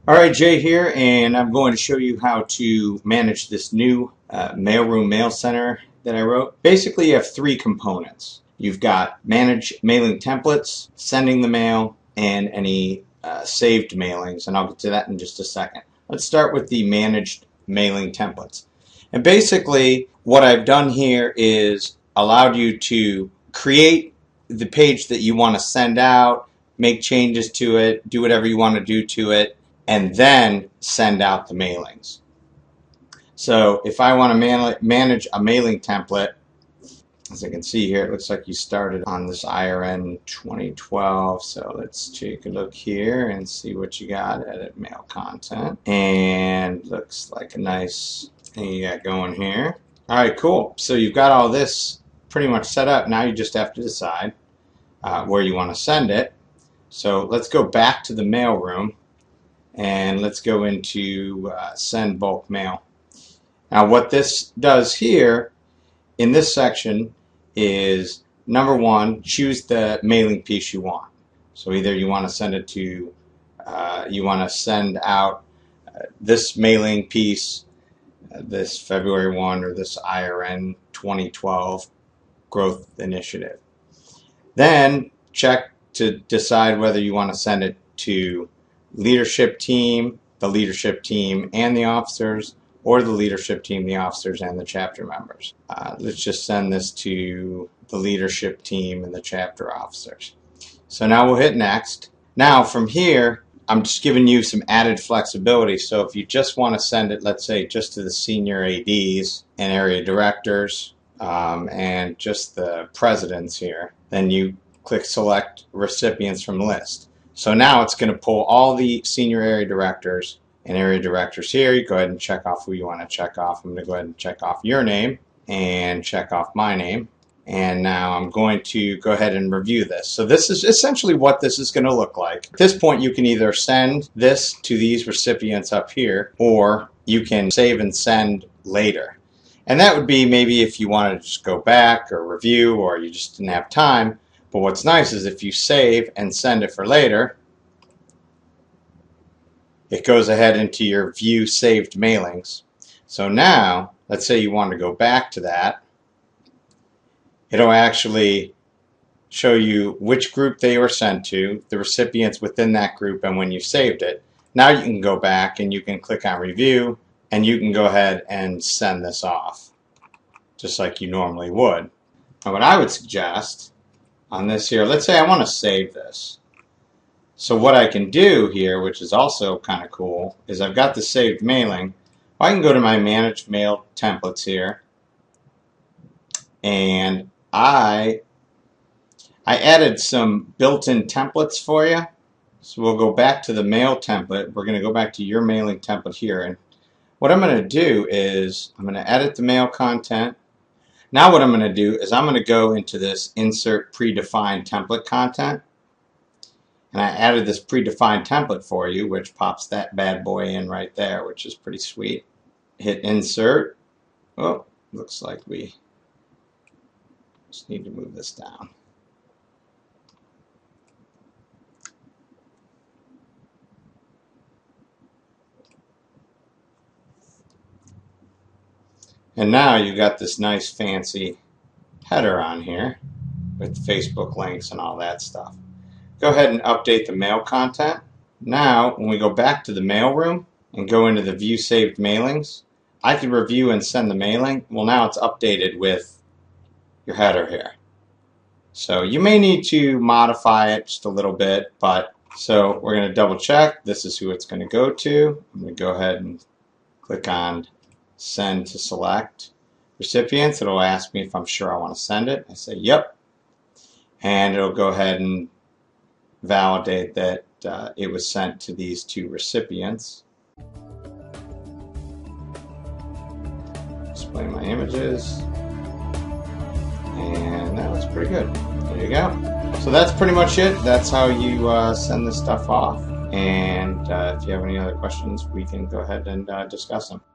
Alright, Jay here, and I'm going to show you how to manage this new mailroom mail center that I wrote. Basically, you have three components. You've got manage mailing templates, sending the mail, and any saved mailings, and I'll get to that in just a second. Let's start with the managed mailing templates. And basically, what I've done here is allowed you to create the page that you want to send out, make changes to it, do whatever you want to do to it, and then send out the mailings. So if I want to manage a mailing template, as you can see here, it looks like you started on this IRN 2012. So let's take a look here and see what you got. Edit mail content. And looks like a nice thing you got going here. All right, cool. So you've got all this pretty much set up. Now you just have to decide where you want to send it. So let's go back to the mailroom. And let's go into send bulk mail. Now what this does here in this section is, number one, choose the mailing piece you want. So either you want to send it to, you want to send out this mailing piece, this February 1, or this IRN 2012 growth initiative. Then check to decide whether you want to send it to leadership team, the leadership team and the officers, or the leadership team, the officers, and the chapter members. Let's just send this to the leadership team and the chapter officers. So now we'll hit next. Now from here, I'm just giving you some added flexibility. So if you just want to send it, let's say, just to the senior ADs and area directors and just the presidents here, then you click select recipients from list. So now it's going to pull all the senior area directors and area directors here. You go ahead and check off who you want to check off. I'm going to go ahead and check off your name and check off my name. And now I'm going to go ahead and review this. So this is essentially what this is going to look like. At this point, you can either send this to these recipients up here, or you can save and send later. And that would be maybe if you wanted to just go back or review, or you just didn't have time. But what's nice is if you save and send it for later, it goes ahead into your view saved mailings. So now, let's say you want to go back to that. It'll actually show you which group they were sent to, the recipients within that group, and when you saved it. Now you can go back and you can click on review, and you can go ahead and send this off, just like you normally would. Now what I would suggest on this here, let's say I want to save this. So what I can do here, which is also kind of cool, is I've got the saved mailing. I can go to my managed mail templates here, and I added some built-in templates for you. So we'll go back to the mail template. We're going to go back to your mailing template here, and what I'm going to do is I'm going to edit the mail content. Now what I'm going to do is I'm going to go into this insert predefined template content, and I added this predefined template for you, which pops that bad boy in right there, which is pretty sweet. Hit insert. Oh, looks like we just need to move this down. And now you've got this nice fancy header on here with Facebook links and all that stuff. Go ahead and update the mail content. Now, when we go back to the mailroom and go into the view saved mailings, I can review and send the mailing. Well, now it's updated with your header here. So you may need to modify it just a little bit, but so we're going to double check. This is who it's going to go to. I'm going to go ahead and click on send to select recipients. It'll ask me if I'm sure I want to send it. I say yep, and it'll go ahead and validate that it was sent to these two recipients. Display my images, and that looks pretty good. There you go. So that's pretty much it. That's how you send this stuff off, and if you have any other questions, we can go ahead and discuss them.